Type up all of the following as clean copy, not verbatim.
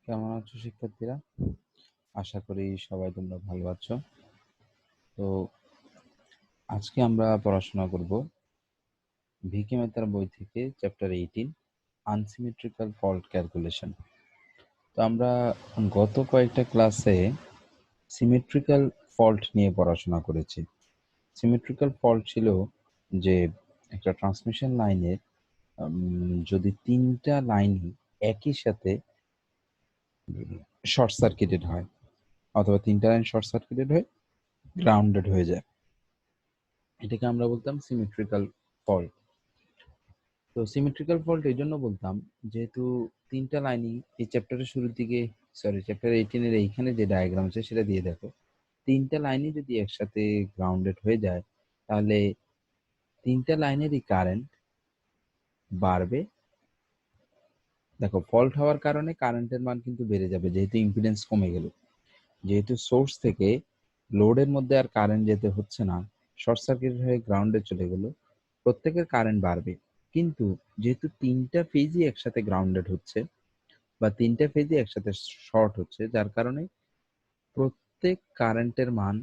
কেমন আছো শিক্ষার্থীরা? আশা করি সবাই তোমরা ভালো আছো। তো আজকে আমরা পড়াশোনা করব ভিকি মেহতার বই থেকে চ্যাপ্টার 18 আনসিমেট্রিক্যাল ফল্ট ক্যালকুলেশন। তো আমরা গত কয়েকটা ক্লাসে সিমেট্রিক্যাল ফল্ট নিয়ে পড়াশোনা করেছি। সিমেট্রিক্যাল ফল্ট ছিল যে একটা ট্রান্সমিশন লাইনের যদি তিনটা লাইনই একই সাথে শর্ট সার্কিটেড হয় অথবা তিনটা লাইন শর্ট সার্কিটেড হয়ে গ্রাউন্ডেড হয়ে যায়, এটাকে আমরা বলতাম সিমেট্রিক্যাল ফল্ট। তো সিমেট্রিক্যাল ফল্ট এই জন্য বলতাম যেহেতু তিনটা লাইনই এই চ্যাপ্টারের শুরুর দিকে, চ্যাপ্টার 18 এর এইখানে যে ডায়াগ্রাম আছে সেটা দিয়ে দেখো, তিনটা লাইনই যদি একসাথে গ্রাউন্ডেড হয়ে যায় তাহলে তিনটা লাইনেরই কারেন্ট বাড়বে। দেখো, ফল্ট হওয়ার কারণে কারেন্টের মান কিন্তু বেড়ে যাবে যেহেতু ইম্পিডেন্স কমে গেল, যেহেতু সোর্স থেকে লোডের মধ্যে আর কারেন্ট যেতে হচ্ছে না, শর্ট সার্কিট হয়ে গ্রাউন্ডে চলে গেল, প্রত্যেকের কারেন্ট বাড়বে। কিন্তু যেহেতু তিনটা ফেজই একসাথে গ্রাউন্ডেড হচ্ছে বা তিনটা ফেজই একসাথে শর্ট হচ্ছে, যার কারণে প্রত্যেক কারেন্টের মান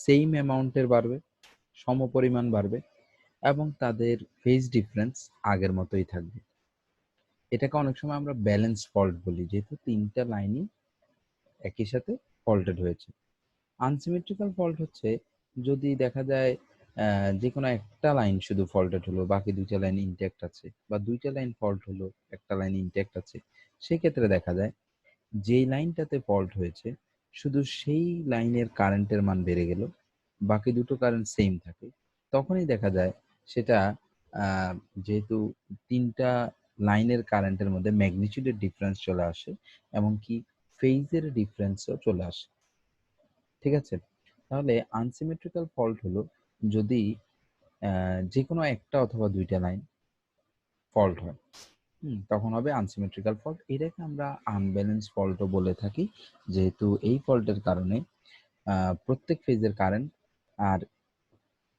সেম অ্যামাউন্টের বাড়বে, সমপরিমাণ বাড়বে এবং তাদের ফেজ ডিফারেন্স আগের মতোই থাকবে। এটাকে অনেক সময় আমরা ব্যালেন্স ফল্ট বলি, যেহেতু তিনটা লাইনই একই সাথে ফল্টেড হয়েছে। আনসিমেট্রিক্যাল ফল্ট হচ্ছে যদি দেখা যায় যে কোনো একটা লাইন শুধু ফল্টেড হলো, বাকি দুইটা লাইন ইনট্যাক্ট আছে, বা দুইটা লাইন ফল্ট হলো, একটা লাইন ইনট্যাক্ট আছে, সেই ক্ষেত্রে দেখা যায় যেই লাইনটাতে ফল্ট হয়েছে শুধু সেই লাইনের কারেন্টের মান বেড়ে গেল, বাকি দুটো কারেন্ট সেম থাকে। তখনই দেখা যায় সেটা যেহেতু তিনটা লাইনের কারেন্টের মধ্যে ম্যাগনিটিউডের ডিফারেন্স চলে আসে, এমনকি ফেজের ডিফারেন্সও চলে আসে। ঠিক আছে? তাহলে আনসিমেট্রিক্যাল ফল্ট হলো যদি যে কোনো একটা অথবা দুইটা লাইন ফল্ট হয়, তখন হবে আনসিমেট্রিক্যাল ফল্ট। এটাকে আমরা আনব্যালেন্স ফল্টও বলে থাকি, যেহেতু এই ফল্টের কারণে প্রত্যেক ফেজের কারেন্ট আর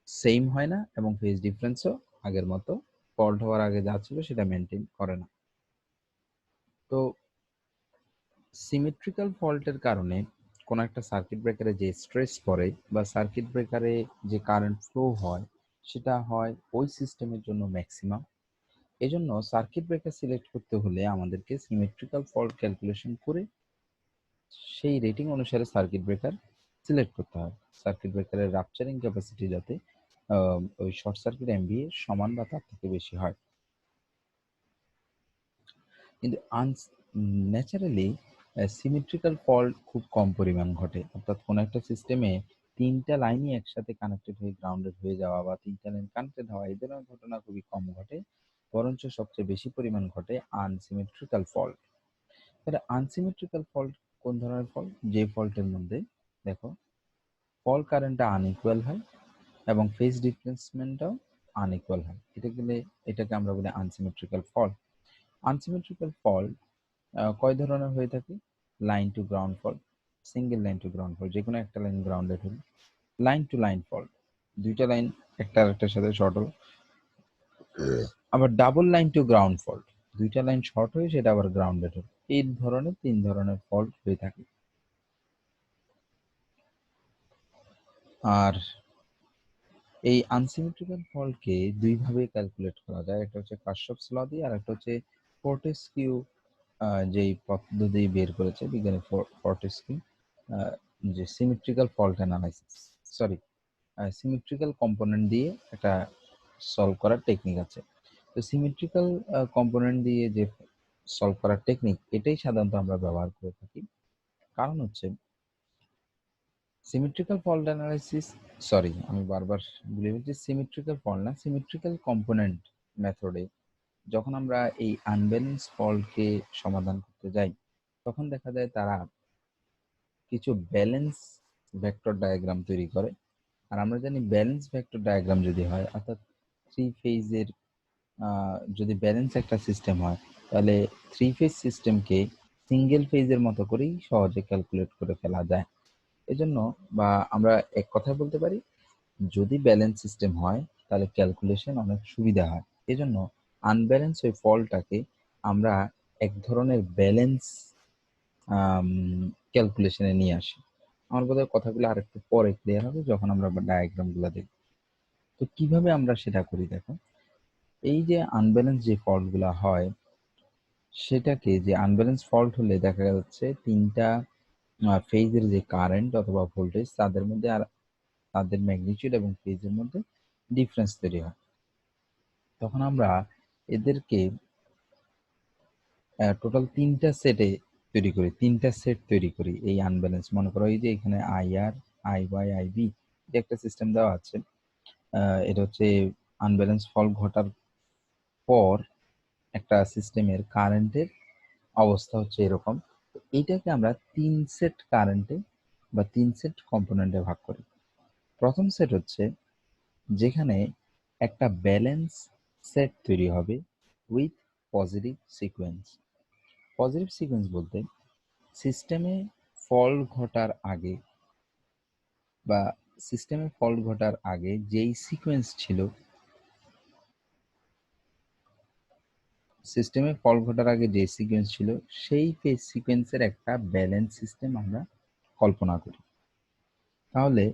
সেম হয় না এবং ফেজ ডিফারেন্সও আগের মতো ফল্ট হওয়ার আগে যা ছিল সেটা মেনটেন করে না। তো সিমেট্রিক্যাল ফল্টের কারণে কোনো একটা সার্কিট ব্রেকারে যে স্ট্রেস পড়ে বা সার্কিট ব্রেকারে যে কারেন্ট ফ্লো হয় সেটা হয় ওই সিস্টেমের জন্য ম্যাক্সিমাম। এজন্য সার্কিট ব্রেকার সিলেক্ট করতে হলে আমাদেরকে সিমেট্রিক্যাল ফল্ট ক্যালকুলেশন করে সেই রেটিং অনুসারে সার্কিট ব্রেকার সিলেক্ট করতে হয়। সার্কিট ব্রেকারের রাপচারিং ক্যাপাসিটি যাতে ওই শর্ট সার্কিট এমভিএ সমান বা তার থেকে বেশি হয়। কিন্তু ন্যাচারালি সিমেট্রিক্যাল ফল্ট খুব কম পরিমাণ ঘটে, অর্থাৎ কোনো একটা সিস্টেমে তিনটা লাইনই একসাথে কানেক্টেড হয়ে গ্রাউন্ডেড হয়ে যাওয়া বা তিনটা লাইন কানেক্টেড হওয়া এই ধরনের ঘটনা খুবই কম ঘটে, বরঞ্চ সবচেয়ে বেশি পরিমাণ ঘটে আনসিমেট্রিক্যাল ফল্ট। তাহলে আনসিমেট্রিক্যাল ফল্ট কোন ধরনের ফল্ট? যে ফল্টের মধ্যে দেখো ফল্ট কারেন্টটা আনইকুয়াল হয় এবং ফেজ ডিসপ্লেসমেন্টটাও আনইকুয়াল হয়, এটাকে আমরা বলি আনসিমেট্রিক্যাল ফল্ট। আনসিমেট্রিক্যাল ফল্ট কয় ধরনের হয়ে থাকে? Line to ground fault, single line to ground fault, যে কোনো একটা লাইন গ্রাউন্ডেড হলো, লাইন টু লাইন ফল্ট, দুইটা লাইন একটা আরেকটার সাথে শর্ট হলো, আবার double line to ground fault, দুইটা লাইন শর্ট হয়ে সেটা আবার গ্রাউন্ডেড হলো। এই ধরনের তিন ধরনের ফল্ট হয়ে থাকে। আর এই আনসিমেট্রিক্যাল ফল্টকে দুইভাবে ক্যালকুলেট করা যায়, একটা হচ্ছে কারশফস ল দিয়ে আর একটা হচ্ছে ফোর্টেসকিউ যেই পদ্ধতি বের করেছে বিজ্ঞানী ফোর্টেসকিউ, যে symmetrical fault analysis, sorry symmetrical component দিয়ে একটা সলভ করার টেকনিক আছে। তো সিমেট্রিক্যাল কম্পোনেন্ট দিয়ে যে সলভ করার টেকনিক, এটাই সাধারণত আমরা ব্যবহার করে থাকি। কারণ হচ্ছে সিমেট্রিক্যাল ফল্ট অ্যানালাইসিস, সরি আমি বারবার ভুলে গেছি, সিমেট্রিক্যাল ফল্ট না, সিমেট্রিক্যাল কম্পোনেন্ট মেথডে যখন আমরা এই আনব্যালেন্স ফল্টকে সমাধান করতে যাই তখন দেখা যায় তারা কিছু ব্যালেন্স ভেক্টর ডায়াগ্রাম তৈরি করে। আর আমরা জানি ব্যালেন্স ভেক্টর ডায়াগ্রাম যদি হয়, অর্থাৎ থ্রি ফেজের যদি ব্যালেন্স একটা সিস্টেম হয় তাহলে থ্রি ফেজ সিস্টেমকে সিঙ্গেল ফেজের মতো করেই সহজে ক্যালকুলেট করে ফেলা যায়। এজন্য বা আমরা এক কথায় বলতে পারি, যদি ব্যালেন্স সিস্টেম হয় তাহলে ক্যালকুলেশন অনেক সুবিধা হয়। এজন্য আনব্যালেন্স ওই ফলটাকে আমরা এক ধরনের ব্যালেন্স ক্যালকুলেশনে নিয়ে আসি। আমার বোধহয় কথাগুলো আরেকটু পরে ক্লিয়ার হবে যখন আমরা ডায়াগ্রামগুলো দেখব। তো কিভাবে আমরা সেটা করি দেখো, এই যে আনব্যালেন্স যে ফল্টগুলো হয় সেটাকে, যে আনব্যালেন্স ফল্ট হলে দেখা যাচ্ছে তিনটা ফেজের যে কারেন্ট অথবা ভোল্টেজ তাদের মধ্যে আর তাদের ম্যাগনিটিউড এবং ফেজের মধ্যে ডিফারেন্স তৈরি হয়। তখন আমরা এদেরকে টোটাল তিনটা সেটে তিনটা সেট তৈরি করি এই আনব্যালেন্স। মনে করো এই যে এখানে আইআর, আইওয়াই, আইবি এটা একটা সিস্টেম দেওয়া আছে। এটা হচ্ছে আনব্যালেন্স ফল্ট ঘটার পর একটা সিস্টেমের কারেন্টের অবস্থা হচ্ছে এরকম। তো এইটাকে আমরা তিন সেট কারেন্টে বা তিন সেট কম্পোনেন্টে ভাগ করি। প্রথম সেট হচ্ছে যেখানে একটা ব্যালেন্স সেট তৈরি হবে with positive sequence. Positive sequence বলতে সিস্টেমে ফল্ট ঘটার আগে বা সিস্টেমে ফল্ট ঘটার আগে যেই সিকোয়েন্স ছিল, সিস্টেমে ফল্ট ঘটার আগে যে সিকোয়েন্স ছিল সেই সিকোয়েন্সের একটা ব্যালেন্স সিস্টেম আমরা কল্পনা করি। তাহলে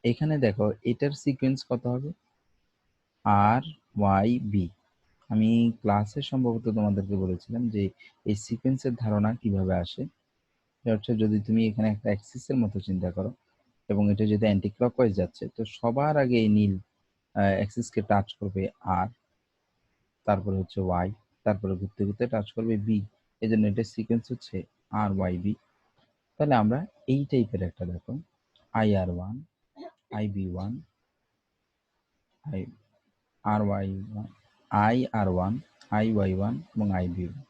এখানে দেখো এটার সিকোয়েন্স কত হবে, আর ওয়াই বি। আমি ক্লাসে সম্ভবত তোমাদেরকে বলেছিলাম যে এই সিকোয়েন্সের ধারণা কিভাবে আসে। এটা হচ্ছে যদি তুমি এখানে একটা অ্যাক্সিসের মতো চিন্তা করো এবং এটা যদি অ্যান্টি ক্লকওয়াইজ যাচ্ছে, তো সবার আগে এই নীল অ্যাক্সিসকে টাচ করবে আর, তারপরে হচ্ছে ওয়াই, তারপরে ঘুরতে ঘুরতে টাচ করবে বি। এই জন্য এটার সিকোয়েন্স হচ্ছে আর ওয়াই বি। তাহলে আমরা এই টাইপের একটা দেখো I R one, I B one, I R Y one, I R one, I Y one এবং আই বি ওয়ান।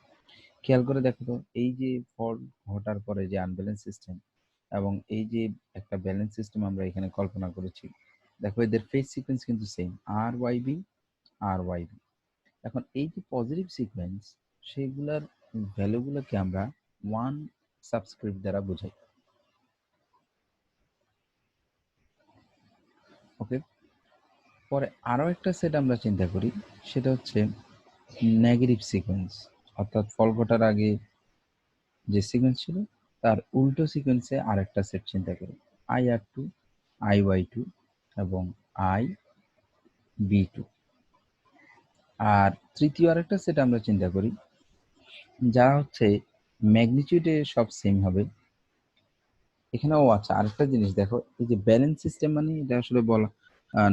খেয়াল করে দেখো তো, এই যে ফল্ট ঘটার পরে যে আনব্যালেন্স সিস্টেম এবং এই যে একটা ব্যালেন্স সিস্টেম আমরা এখানে কল্পনা করেছি, দেখো এদের ফেজ সিকোয়েন্স কিন্তু সেম, আর ওয়াই বি, আর ওয়াই বি। এখন এই যে পজিটিভ সিকোয়েন্স সেগুলার ভ্যালুগুলোকে আমরা ওয়ান সাবস্ক্রিপ্ট দ্বারা বোঝাই। ওকে, পরে আরও একটা সেট আমরা চিন্তা করি, সেটা হচ্ছে নেগেটিভ সিকোয়েন্স, অর্থাৎ ফল ঘটার আগে যে সিকোয়েন্স ছিল তার উল্টো সিকোয়েন্সে আরেকটা সেট চিন্তা করি, I R two, I Y two এবং আই বি টু। আর তৃতীয় আরেকটা সেট আমরা চিন্তা করি যা হচ্ছে ম্যাগনিটিউডে সব সেম হবে। এখানেও আচ্ছা আরেকটা জিনিস দেখো, এই যে ব্যালেন্স সিস্টেম মানে এটা আসলে বলা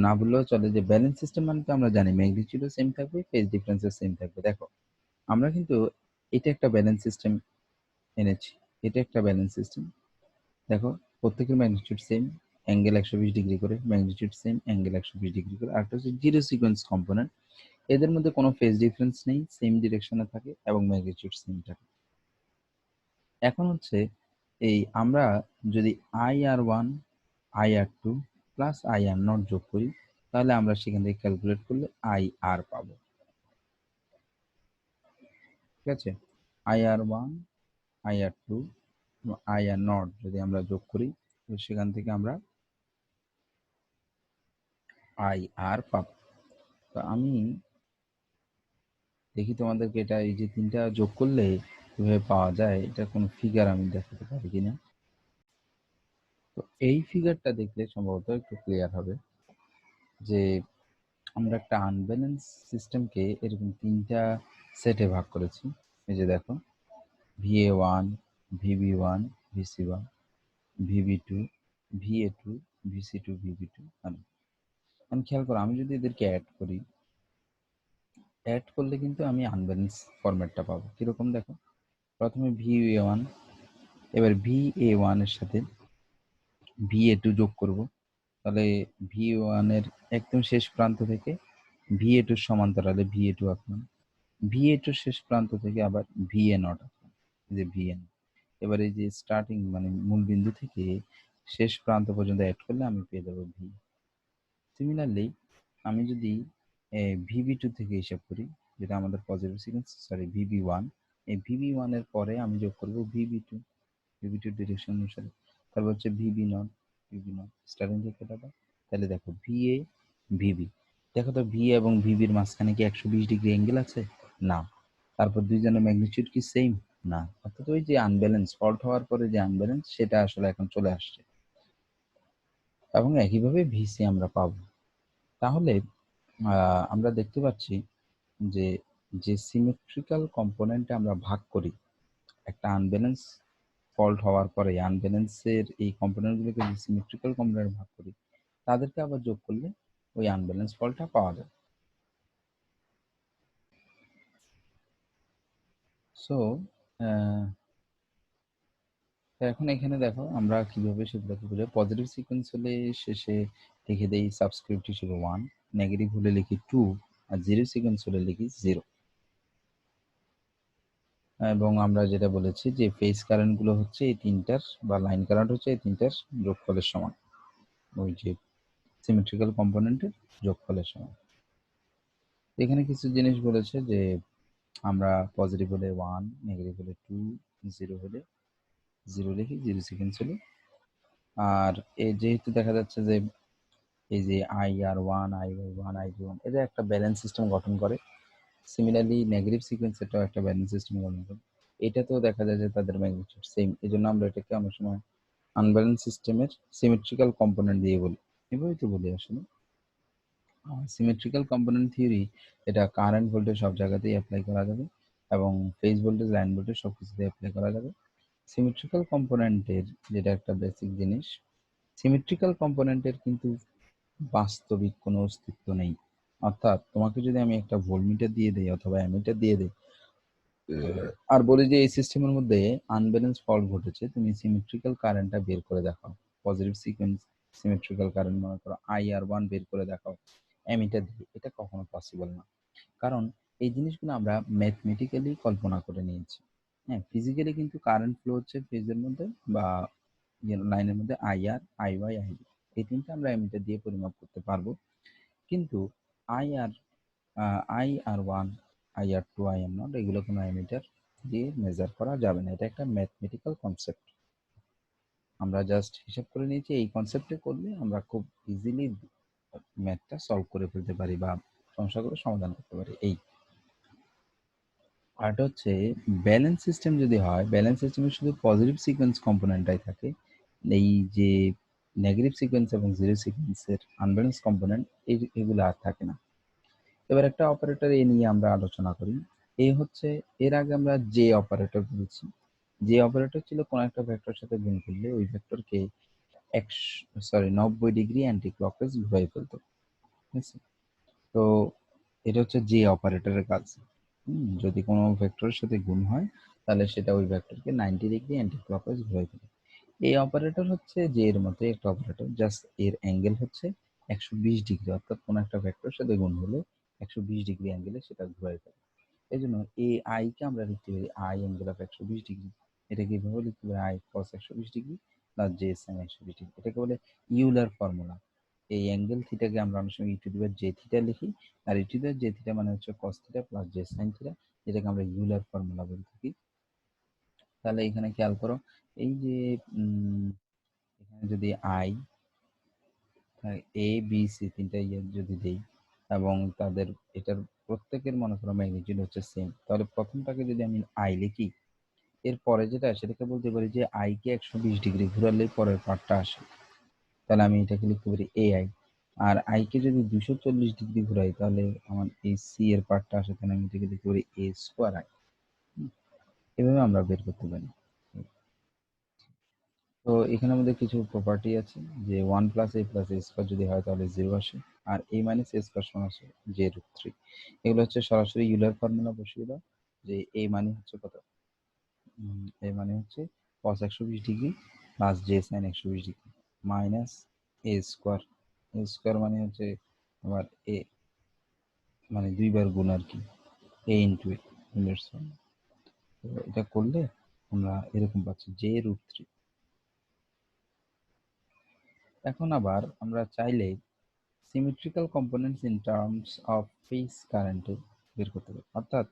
না বললেও চলে, যে ব্যালেন্স সিস্টেম মানে তো আমরা জানি ম্যাগনিটিউডও সেম থাকবে, ফেজ ডিফারেন্সও সেম থাকবে। দেখো আমরা কিন্তু এটা একটা ব্যালেন্স সিস্টেম এনেছি, এটা একটা ব্যালেন্স সিস্টেম। দেখো প্রত্যেকের ম্যাগনিটিউড সেম, অ্যাঙ্গেল 120 ডিগ্রি করে, ম্যাগনিটিউড সেম, অ্যাঙ্গেল 120 ডিগ্রি করে। আরেকটা হচ্ছে জিরো সিকোয়েন্স কম্পোনেন্ট, এদের মধ্যে কোনো ফেজ ডিফারেন্স নেই, সেম ডিরেকশনে থাকে এবং ম্যাগনিটিউড সেম থাকে। এখন হচ্ছে এই আমরা যদি I R one, I R two plus I R naught যোগ করি, তাহলে আমরা সেখান থেকে ক্যালকুলেট করলে আই আর পাবো। ঠিক আছে, I R one, I R two, I R naught যদি আমরা যোগ করি, তো সেখান থেকে আমরা আই আর পাবো। তো আমি দেখি তোমাদেরকে এটা, এই যে তিনটা যোগ করলে কিভাবে পাওয়া যায়, এটা কোনো ফিগার আমি দেখাতে পারি কিনা। তো এই ফিগারটা দেখলে সম্ভবত একটু ক্লিয়ার হবে যে আমরা একটা আনব্যালেন্স সিস্টেমকে এরকম তিনটা সেটে ভাগ করেছি। এই যে দেখো, V A one, V B one, V C one, V B two, V A two, V C two, V B two. আমি খেয়াল করো, আমি যদি এদেরকে অ্যাড করি, অ্যাড করলে কিন্তু আমি আনব্যালেন্স ফরম্যাটটা পাবো। কিরকম দেখো, প্রথমে ভিএ ওয়ান, এবার ভিএ ওয়ানের সাথে ভিএ টু যোগ করব, তাহলে ভিএ ওয়ানের একদম শেষ প্রান্ত থেকে ভিএ টুর সমান্তরালে ভিএ টু আঁকলাম, ভিএ টুর শেষ প্রান্ত থেকে আবার ভিএ নট আঁকলাম, যে ভিএন। এবার এই যে স্টার্টিং মানে মূল বিন্দু থেকে শেষ প্রান্ত পর্যন্ত অ্যাড করলে আমি পেয়ে যাবো ভি। সিমিলারলি আমি যদি ভিবি টু থেকে হিসাব করি, যেটা আমাদের positive sequence, sorry V B one, এই ভিবি ওয়ানের পরে আমি যোগ করবো V B two, V B two direction অনুসারে, তারপর হচ্ছে V B naught, V B naught starting থেকে দাদা। তাহলে দেখো ভিএ, ভিবি, দেখো তো ভিএ এবং ভিবির মাঝখানে কি 120 ডিগ্রি অ্যাঙ্গেল আছে? না। তারপর দুইজনের ম্যাগনিটিউড কি সেম? না, অর্থাৎ ওই যে আনব্যালেন্স ফল্ট হওয়ার পরে যে আনব্যালেন্স সেটা আসলে এখন চলে আসছে এবং একইভাবে ভিসি আমরা পাবো। তাহলে আমরা দেখতে পাচ্ছি যে যে সিমেট্রিক্যাল কম্পোনেন্টে আমরা ভাগ করি একটা আনব্যালেন্স ফল্ট হওয়ার পরে আনব্যালেন্সের এই কম্পোনেন্টগুলোকে যে সিমেট্রিক্যাল কম্পোনেন্ট ভাগ করি তাদেরকে আবার যোগ করলে ওই আনব্যালেন্স ফল্টটা পাওয়া যায়। সো এখন এখানে দেখো আমরা কিভাবে সেগুলোকে বুঝে। পজিটিভ সিকোয়েন্স হলে শেষে লিখে দেই সাবস্ক্রিপ্ট হিসেবে 1, নেগেটিভ হলে লিখি 2, আর জিরো সিকোয়েন্স হলে লিখি 0। এবং আমরা যেটা বলেছি যে ফেজ কারেন্টগুলো হচ্ছে এই তিনটার বা লাইন কারেন্ট হচ্ছে এই তিনটার যোগফলের সমান, ওই যে সিমেট্রিক্যাল কম্পোনেন্টের যোগফলের সমান। এখানে কিছু জিনিস বলেছে যে আমরা পজিটিভ হলে 1, নেগেটিভ হলে 2, জিরো হলে 0 লিখি, জিরো সিকোয়েন্স হলে। আর এই যেহেতু দেখা যাচ্ছে যে এই যে IR1, IY1, IG1 এটা একটা ব্যালেন্স সিস্টেম গঠন করে, সিমিলারলি নেগেটিভ সিকোয়েন্সেরটাও একটা ব্যালেন্স সিস্টেম গঠন করে। এটাতেও দেখা যায় যে তাদের ম্যাগনিটিউড সেম, এই জন্য আমরা এটাকে অনেক সময় আনব্যালেন্স সিস্টেমের সিমেট্রিক্যাল কম্পোনেন্ট দিয়ে বলি, এভাবেই তো বলি আসলে। সিমেট্রিক্যাল কম্পোনেন্ট থিওরি এটা কারেন্ট ভোল্টেজ সব জায়গাতেই অ্যাপ্লাই করা যাবে এবং ফেজ ভোল্টেজ লাইন ভোল্টেজ সব কিছুতে অ্যাপ্লাই করা যাবে। সিমেট্রিক্যাল কম্পোনেন্টের যেটা একটা বেসিক জিনিস, সিমেট্রিক্যাল কম্পোনেন্টের কিন্তু বাস্তবিক কোনো অস্তিত্ব নেই। অর্থাৎ তোমাকে যদি আমি একটা ভোল্টমিটার দিয়ে দিই অথবা অ্যামিটার দিয়ে দিই আর বলি যে এই সিস্টেমের মধ্যে আনব্যালেন্স ফল্ট ঘটেছে, তুমি সিমেট্রিক্যাল কারেন্টটা বের করে দেখাও, পজিটিভ সিকোয়েন্স সিমেট্রিক্যাল কারেন্ট মনে করো IR1 বের করে দেখাও অ্যামিটার দিয়ে, এটা কখনো পসিবল না। কারণ এই জিনিসগুলো আমরা ম্যাথমেটিক্যালি কল্পনা করে নিয়েছি। হ্যাঁ, ফিজিক্যালি কিন্তু কারেন্ট ফ্লো হচ্ছে ফেজের মধ্যে বা লাইনের মধ্যে IR, IY, IB, এই তিনটা আমরা অ্যামিটার দিয়ে পরিমাপ করতে পারবো। কিন্তু IR1, IR2, IR0 এগুলো কোনো অ্যামিটার দিয়ে মেজার করা যাবে না। এটা একটা ম্যাথমেটিক্যাল কনসেপ্ট, আমরা জাস্ট হিসাব করে নিয়েছি। এই কনসেপ্টে করলে আমরা খুব ইজিলি ম্যাথটা সলভ করে ফেলতে পারি বা সমস্যাগুলো সমাধান করতে পারি। এই আরটা হচ্ছে ব্যালেন্স সিস্টেম যদি হয়, ব্যালেন্স সিস্টেমে শুধু পজিটিভ সিকোয়েন্স কম্পোনেন্টটাই থাকে, এই যে নেগেটিভ সিকোয়েন্স এবং জিরো সিকোয়েন্সের আনব্যালেন্স কম্পোনেন্ট এগুলো আর থাকে না। এবার একটা অপারেটর এ নিয়ে আমরা আলোচনা করি। হচ্ছে এর আগে আমরা যে অপারেটর বলেছি, যে অপারেটর ছিল কোন একটা ভেক্টরের সাথে গুণ করলে ওই ভেক্টরকে 90 ডিগ্রি অ্যান্টি ক্লকওয়াইজ ঘুরাই ফেলতো। ঠিক আছে, তো এটা হচ্ছে যে অপারেটরের কাজ। যদি কোনো ভেক্টরের সাথে গুণ হয় তাহলে সেটা ওই ভেক্টরকে 90 ডিগ্রি অ্যান্টি ক্লকওয়াইজ ঘুরাই ফেলে। এই অপারেটর হচ্ছে যে এর মতো একটা অপারেটর, জাস্ট এর অ্যাঙ্গেল হচ্ছে 120 ডিগ্রি, অর্থাৎ কোনো একটা ভেক্টরের সাথে গুণ হলে 120 ডিগ্রি অ্যাঙ্গেলে সেটা ঘুরাই ফেলে। এই জন্য এই আইকে আমরা লিখতে পারি আই অ্যাঙ্গেল অফ 120 ডিগ্রি। এটাকে এভাবে লিখতে পারি i cos 120 degree plus j sine 120 degree. এটাকে বলে ইউলার ফর্মুলা। এই অ্যাঙ্গেল থিটাকে আমরা অনেক সময় e to the power j theta লিখি, আর e to the power j theta মানে হচ্ছে cos theta plus j sine theta, যেটাকে আমরা ইউলার ফর্মুলা বলে থাকি। তাহলে এখানে খেয়াল করো, এই যে এখানে যদি আই এ বি সি তিনটা ইয়ে যদি দেই এবং তাদের এটার প্রত্যেকের মনে করো ম্যাগনিটিউড হচ্ছে সেম, তাহলে প্রথমটাকে যদি আমি আই লিখি, এর পরে যেটা সেটাকে বলতে পারি যে আই কে 120 ডিগ্রি ঘুরালে পরের পার্টটা আসে, তাহলে আমি এটাকে লিখতে পারি A I. R I K যদি 240 ডিগ্রি ঘুরাই তাহলে আমার এই সি এর পার্টটা আসে, তাহলে আমি এটাকে লিখতে পারি এ স্কোয়ার আই। এভাবে আমরা বের করতে পারি। তো এখানে আমাদের কিছু প্রপার্টি আছে যে 1 প্লাস এ প্লাস এ স্কোয়ার যদি হয় তাহলে 0 আসে, আর এ মাইনাস এ স্কোয়ার সমান আসে জে রুট 3। এগুলো হচ্ছে সরাসরি ইউলার ফর্মুলা বসিয়ে দাও, যে এ মানে হচ্ছে কত, এ মানে হচ্ছে cos 120 degree plus j sine 120 degree minus A square. A square মানে হচ্ছে আবার এ মানে দুইবার গুণ আর কি, এ ইন্টু এ। তো এটা করলে আমরা এরকম পাচ্ছি জে রুট 3। এখন আবার আমরা চাইলে symmetrical components in terms of phase কারেন্টে বের করতে পারি। অর্থাৎ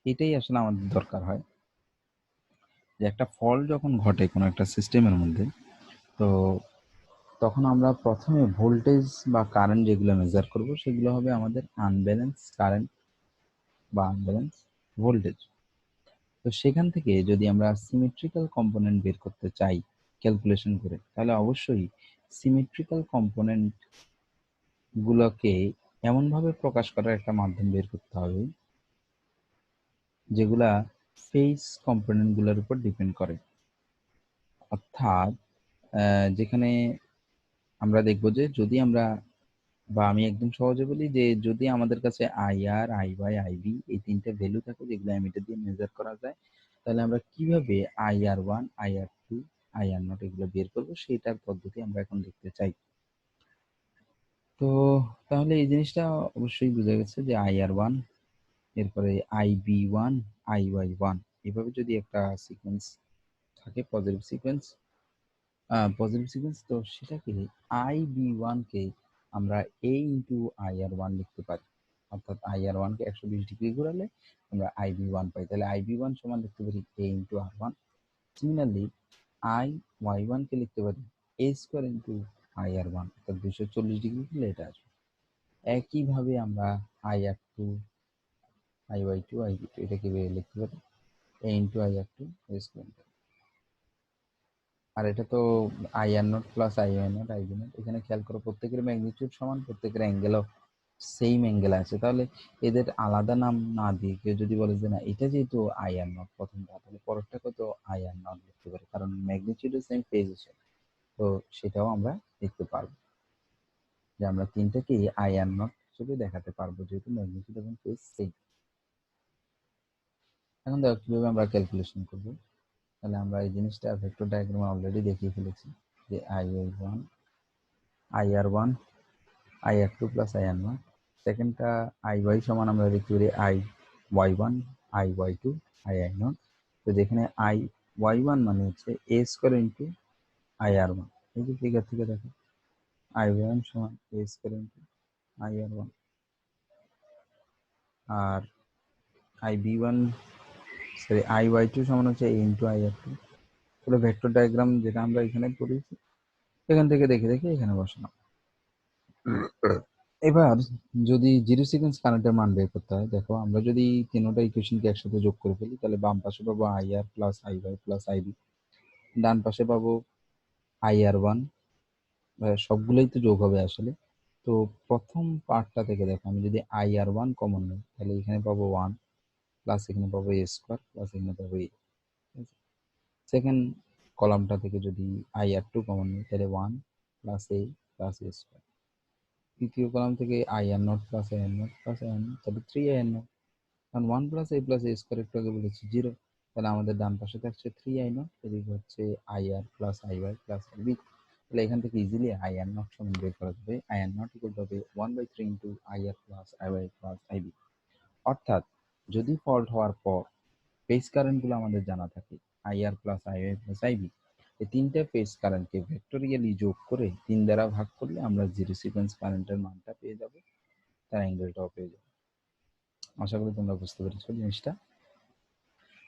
এটাই আসলে আমাদের দরকার হয় যে একটা ফল্ট যখন ঘটে কোনো একটা সিস্টেমের মধ্যে, তো তখন আমরা প্রথমে ভোল্টেজ বা কারেন্ট যেগুলো মেজার করব সেগুলো হবে আমাদের আনব্যালেন্স কারেন্ট বা আনব্যালেন্স ভোল্টেজ। তো সেখান থেকে যদি আমরা সিমেট্রিক্যাল কম্পোনেন্ট বের করতে চাই ক্যালকুলেশন করে, তাহলে অবশ্যই সিমেট্রিক্যাল কম্পোনেন্ট গুলোকে এমনভাবে প্রকাশ করার একটা মাধ্যম বের করতে হবে যেগুলা ফেস কম্পোনেন্ট গুলোর উপর ডিপেন্ড করে। অর্থাৎ যেখানে আমরা দেখব যে যদি আমরা, বা আমি একদম সহজে বলি যে যদি আমাদের কাছে আইআর, আইওয়াই, আইবি এই তিনটে ভ্যালু থাকে যেগুলো অ্যামিটার দিয়ে মেজার করা যায়, তাহলে আমরা কিভাবে IR1, IR2, IR0 এগুলো বের করব সেটার পদ্ধতি আমরা এখন দেখতে চাই। তো তাহলে এই জিনিসটা অবশ্যই বোঝা গেছে যে IR1, এরপরে IB1, IY1 এভাবে যদি একটা সিকোয়েন্স থাকে, পজিটিভ সিকোয়েন্স, তো সেটাকে IB1 কে আমরা A ইন্টু IR1 লিখতে পারি। অর্থাৎ IR1 কে 120 ডিগ্রি ঘোরালে আমরা IB1 পাই, তাহলে IB1 সমান লিখতে পারি A into R1। Similarly IY1 কে লিখতে পারি A স্কোয়ার ইন্টু IR1, অর্থাৎ 240 ডিগ্রি ঘুরলে এটা আসবে। একইভাবে আমরা IR2, IY2, IB2 এটাকে লিখতে পারি A into IR2 A square. আর এটা তো IR0 প্লাস IY0, IB0, এখানে খেয়াল করো প্রত্যেকের ম্যাগনিটিউড সমান, প্রত্যেকের অ্যাঙ্গেলও সেম অ্যাঙ্গেল আছে, তাহলে এদের আলাদা নাম না দিয়ে কেউ যদি বলে যে না এটা যেহেতু IR0 প্রথমটা, তাহলে পরেরটা কত IR0 লিখতে পারে, কারণ ম্যাগনিটিউডও সেম, ফেজও সেম। তো সেটাও আমরা দেখতে পারবো যে আমরা তিনটাকেই IR0 হিসেবে দেখাতে পারবো যেহেতু ম্যাগনিটিউড এবং ফেজ সেম। এখন দেখো কিভাবে আমরা ক্যালকুলেশন করবো। তাহলে আমরা এই জিনিসটা ভেক্টর ডায়াগ্রামে অলরেডি দেখিয়ে ফেলেছি যে IR1, IR2 plus IR0। সেকেন্ডটা IY সমান আমরা লিখতে পারি IY1, IY2, II0। তো যেখানে IY1 মানে হচ্ছে A স্কোয়ার ইন্টু IR1, এই যে ফিগার থেকে দেখো IY1 সমান A square into IR1। R IY2 সমান হচ্ছে A ইন্টু IR2। তাহলে ভেক্টর ডায়াগ্রাম যেটা আমরা এখানে পড়েছি এখান থেকে দেখে দেখে এখানে বসালাম। এবার যদি জিরো সিকোয়েন্স কারেন্টের মান বের করতে হয়, দেখো আমরা যদি তিনটা ইকুয়েশনকে একসাথে যোগ করে ফেলি, তাহলে বাম পাশে পাবো IR plus IY plus IB, ডান পাশে পাবো IR1, সবগুলোই তো যোগ হবে আসলে। তো প্রথম পার্টটা থেকে দেখো আমি যদি IR1 কমন নিই, তাহলে এখানে পাবো 1 প্লাস এখানে পাবো A স্কোয়ার প্লাস এখানে পাবো A। সেকেন্ড কলামটা থেকে যদি IR2 কমন নিই, তাহলে 1 plus A plus A square. তৃতীয় কলাম থেকে IR0 plus IR0 plus IR0, তাহলে 3IR0। কারণ 1 plus A plus A square একটু আগে বলেছি 0, তাহলে আমাদের ডান পাশে থাকছে 3I0, এদিকে হচ্ছে IR plus IY plus IB। তাহলে এখান থেকে ইজিলি IR0 সমান বের করা যাবে। IR0 ইকুয়াল হবে 1/3 into IR plus IY plus IB। অর্থাৎ যদি ফল্ট হওয়ার পর ফেজ কারেন্টগুলো আমাদের জানা থাকে IR plus IY plus IB, এই তিনটে ফেজ কারেন্টকে ভেক্টোরিয়ালি যোগ করে 3 দ্বারা ভাগ করলে আমরা জিরো সিকোয়েন্স কারেন্টের মানটা পেয়ে যাব, তার অ্যাঙ্গেলটাও পেয়ে যাব। আশা করি তোমরা বুঝতে পেরেছো জিনিসটা।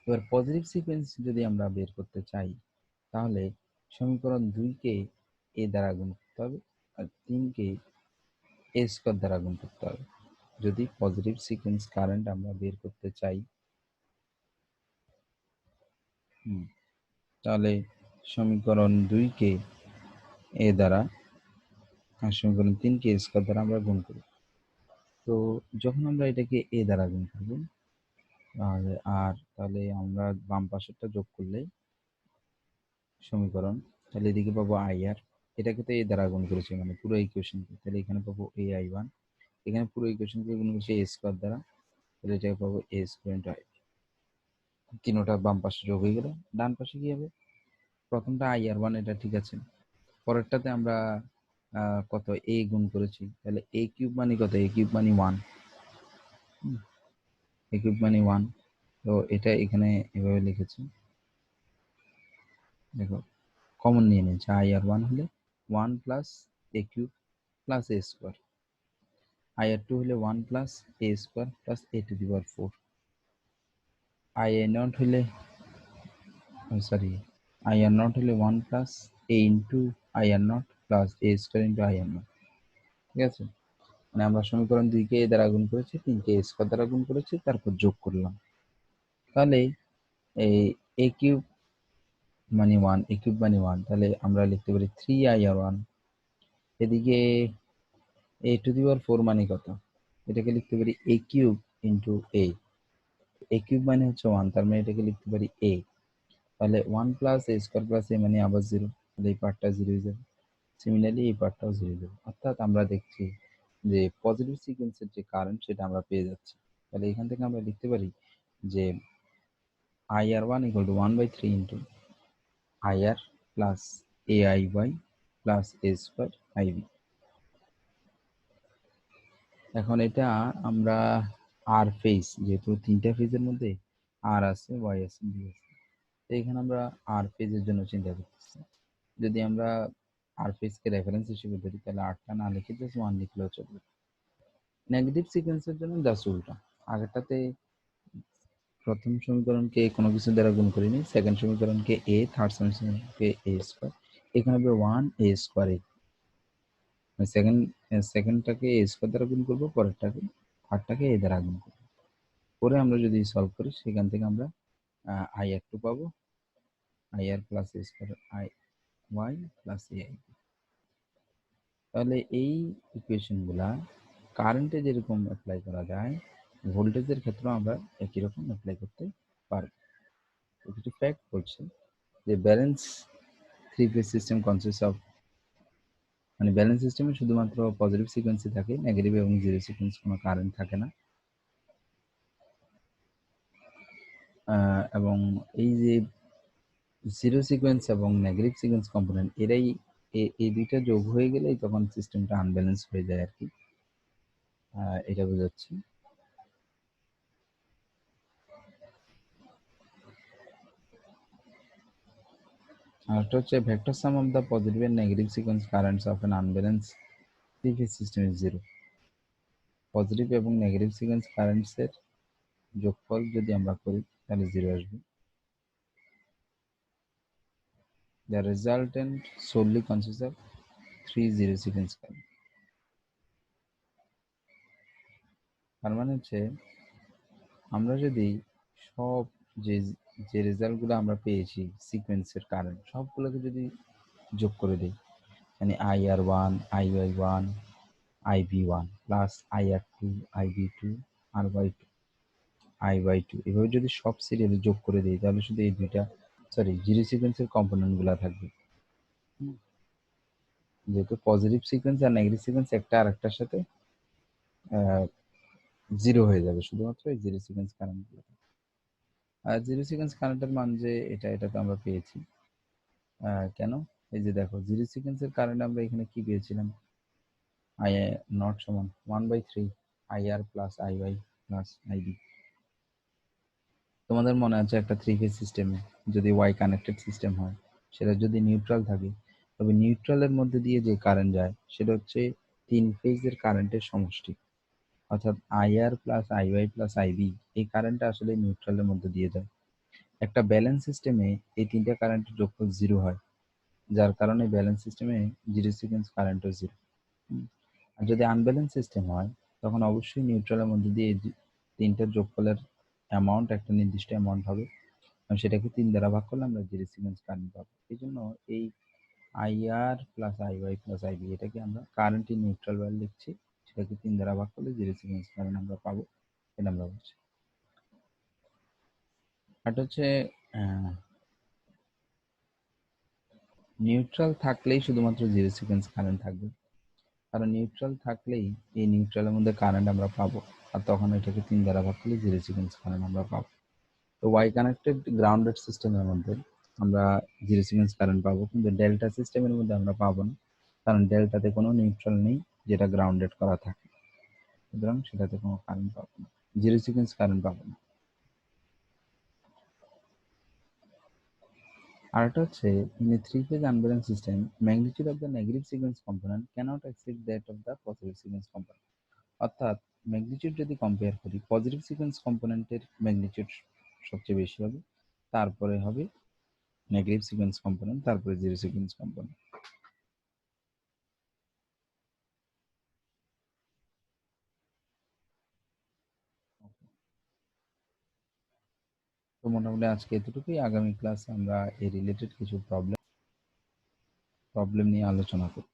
এবার পজিটিভ সিকোয়েন্স যদি আমরা বের করতে চাই, তাহলে সমীকরণ 2 কে A দ্বারা গুণ করতে হবে আর 3 কে A স্কোয়ার দ্বারা গুণ করতে হবে যদি পজিটিভ সিকোয়েন্স কারেন্ট আমরা বের করতে চাই। তাহলে সমীকরণ 2 কে A দ্বারা আর সমীকরণ 3 কে A স্কোয়ার দ্বারা আমরা গুণ করি। তো যখন আমরা এটাকে A দ্বারা গুণ করব, আর তাহলে আমরা বাম পাশেরটা যোগ করলে সমীকরণ, তাহলে এদিকে পাবো IR, এটাকে তো A দ্বারা গুণ করেছি মানে পুরো ইকুয়েশনকে, তাহলে এখানে পাবো AI1, এখানে পুরো ইকুয়েশনকে গুণ করেছি A স্কোয়ার দ্বারা, তাহলে এটাকে পাবো A স্কোয়ার ইন্টু IB। তিনোটা বাম পাশে যোগ হয়ে গেল। ডান পাশে কি হবে, প্রথমটা IR1 এটা ঠিক আছে, পরেরটাতে আমরা কত A গুণ করেছি, তাহলে A কিউব মানে কত, A কিউব মানে 1, A কিউব মানে 1। তো এটা এখানে এভাবে লিখেছি, দেখো কমন নিয়ে নিয়েছে, IR1 হলে 1 plus A cube plus A square, IR2 হলে 1 plus A square plus A two the power 4, IR0 হলে IR0 হলে 1 plus A into IR0 plus A square into IR0। ঠিক আছে, মানে আমরা সমীকরণ 2 কে A দ্বারা গুণ করেছি, 3 কে A স্কোয়ার দ্বারা গুণ করেছি, তারপর যোগ করলাম। তাহলে এই a কিউব মানে 1, a কিউব মানে 1, তাহলে আমরা লিখতে পারি 3ir1। এদিকে a টু দি পাওয়ার 4 মানে কত? এটাকে লিখতে পারি a cube into a cube মানে হচ্ছে 1, তার মানে এটাকে লিখতে পারি a। তাহলে 1 plus a square plus a মানে আবার 0, তাহলে এই পার্টটা 0 হয়ে যাবে। সিমিলারলি এই পার্টটাও 0 হয়ে যাবে। অর্থাৎ আমরা দেখছি যে পজিটিভ সিকোয়েন্সের যে কারেন্ট সেটা আমরা পেয়ে যাচ্ছি। তাহলে এখান থেকে আমরা লিখতে পারি যে ir1 equal to 1/3 into ir plus aiy plus a square ib। এখন এটা আমরা আর ফেজ, যেহেতু তিনটা ফেজের মধ্যে আর আছে, ওয়াই আছে, বি আছে, তো এখানে আমরা আর ফেজের জন্য চিন্তা করতেছি। যদি আমরা আর ফেজকে রেফারেন্স হিসেবে ধরি তাহলে আরটা না লিখে জাস্ট 1 লিখলেও চলবে। নেগেটিভ সিকোয়েন্সের জন্য জাস্ট উল্টা, আগেরটাতে প্রথম সমীকরণকে কোনো কিছু দ্বারা গুণ করিনি, সেকেন্ড সমীকরণকে a, থার্ড সমীকরণকে a স্কোয়ার, এখানে হবে 1 a square a, সেকেন্ডটাকে a square দ্বারা গুণ করবো, পরেরটাকে থার্ডটাকে a দ্বারা গুণ করবো। পরে আমরা যদি সলভ করি সেখান থেকে আমরা ir2 পাবো, ir plus a square iy plus ai। তাহলে এই ইকুয়েশনগুলা কারেন্টে যেরকম অ্যাপ্লাই করা যায়, ভোল্টেজের ক্ষেত্রেও আমরা একই রকম অ্যাপ্লাই করতে পারবো। কিছু ফ্যাক্ট বলছে যে balance three phase system consist of, মানে ব্যালেন্স সিস্টেমে শুধুমাত্র পজিটিভ সিকোয়েন্সই থাকে, নেগেটিভ এবং জিরো সিকোয়েন্স কোনো কারেন্ট থাকে না। এবং এই যে জিরো সিকোয়েন্স এবং নেগেটিভ সিকোয়েন্স কম্পোনেন্ট, এরাই এই দুইটা যোগ হয়ে গেলেই তখন সিস্টেমটা আনব্যালেন্স হয়ে যায় আর কি, এটা বোঝাচ্ছি। আরেকটা হচ্ছে vector sum of the positive and negative sequence currents of an unbalance three phase system is 0। Positive এবং নেগেটিভ সিকোয়েন্স কারেন্টসের যোগফল যদি আমরা করি তাহলে 0 আসবে। The resultant solely consists of 3 zero sequence current। তার মানে হচ্ছে আমরা যদি সব যে যে রেজাল্টগুলো আমরা পেয়েছি সিকোয়েন্সের কারেন্ট সবগুলোকে যদি যোগ করে দিই, মানে ir1 iy1 ib1 plus ir2 ib2 ry2 iy2, এভাবে যদি সব সিরিয়ালে যোগ করে দিই তাহলে শুধু এই দুইটা জিরো সিকোয়েন্সের কম্পোনেন্টগুলো থাকবে। যেহেতু পজিটিভ সিকোয়েন্স আর নেগেটিভ সিকোয়েন্স একটা আরেকটার সাথে জিরো হয়ে যাবে, শুধুমাত্র এই জিরো সিকোয়েন্স কারেন্টগুলো। আর জিরো সিকোয়েন্স কারেন্টের মান যে এটা তো আমরা পেয়েছি। কেন? এই যে দেখো জিরো সিকোয়েন্সের কারেন্ট আমরা এখানে কি পেয়েছিলাম, আই নট সমান 1/3 ir plus iy plus ib। তোমাদের মনে আছে একটা থ্রি ফেজ সিস্টেমে যদি ওয়াই কানেক্টেড সিস্টেম হয়, সেটা যদি নিউট্রাল থাকে, তবে নিউট্রালের মধ্যে দিয়ে যে কারেন্ট যায় সেটা হচ্ছে তিন ফেজের কারেন্টের সমষ্টি, অর্থাৎ ir plus iy plus ib, এই কারেন্টটা আসলে নিউট্রালের মধ্যে দিয়ে যায়। একটা ব্যালেন্স সিস্টেমে এই তিনটা কারেন্টের যোগফল 0 হয়, যার কারণে ব্যালেন্স সিস্টেমে জিরো সিকোয়েন্স কারেন্টও 0। আর যদি আনব্যালেন্স সিস্টেম হয় তখন অবশ্যই নিউট্রালের মধ্যে দিয়ে এই তিনটার যোগফলের অ্যামাউন্ট একটা নির্দিষ্ট অ্যামাউন্ট হবে, সেটাকে 3 দ্বারা ভাগ করলে আমরা জিরো সিকোয়েন্স কারেন্ট পাবো। এই জন্য এই ir plus iy plus ib এটাকে আমরা কারেন্ট ইন নিউট্রাল ভ্যালু লিখছি, সেটাকে 3 দ্বারা ভাগ করলে জিরো সিকোয়েন্স কারেন্ট আমরা পাবো, এটা আমরা বলছি। আর হচ্ছে নিউট্রাল থাকলেই শুধুমাত্র জিরো সিকোয়েন্স কারেন্ট থাকবে, কারণ নিউট্রাল থাকলেই এই নিউট্রালের মধ্যে কারেন্ট আমরা পাবো, আর তখন এটাকে 3 দ্বারা ভাগ করলে জিরো সিকোয়েন্স কারেন্ট আমরা পাবো। তো ওয়াই কানেক্টেড গ্রাউন্ডেড সিস্টেমের মধ্যে আমরা জিরো সিকোয়েন্স কারেন্ট পাবো, কিন্তু ডেল্টা সিস্টেমের মধ্যে আমরা পাবো না, কারণ ডেল্টাতে কোনো নিউট্রাল নেই যেটা গ্রাউন্ডেড করা থাকে, সুতরাং সেটাতে কোনো কারেন্ট পাবো না, জিরো সিকোয়েন্স কারেন্ট পাবো না। আর একটা হচ্ছে in a three phase unbalance system magnitude of the negative sequence component cannot exceed that of the positive sequence component. অর্থাৎ ম্যাগনিটিউড যদি কম্পেয়ার করি, পজিটিভ সিকোয়েন্স কম্পোনেন্টের ম্যাগনিটিউড সবচেয়ে বেশি হবে, তারপরে হবে নেগেটিভ সিকোয়েন্স কম্পোনেন্ট, তারপরে জিরো সিকোয়েন্স কম্পোনেন্ট। তো মোটামুটি আজকে এতটুকুই। আগামী ক্লাসে আমরা এই রিলেটেড কিছু প্রবলেম নিয়ে আলোচনা করব।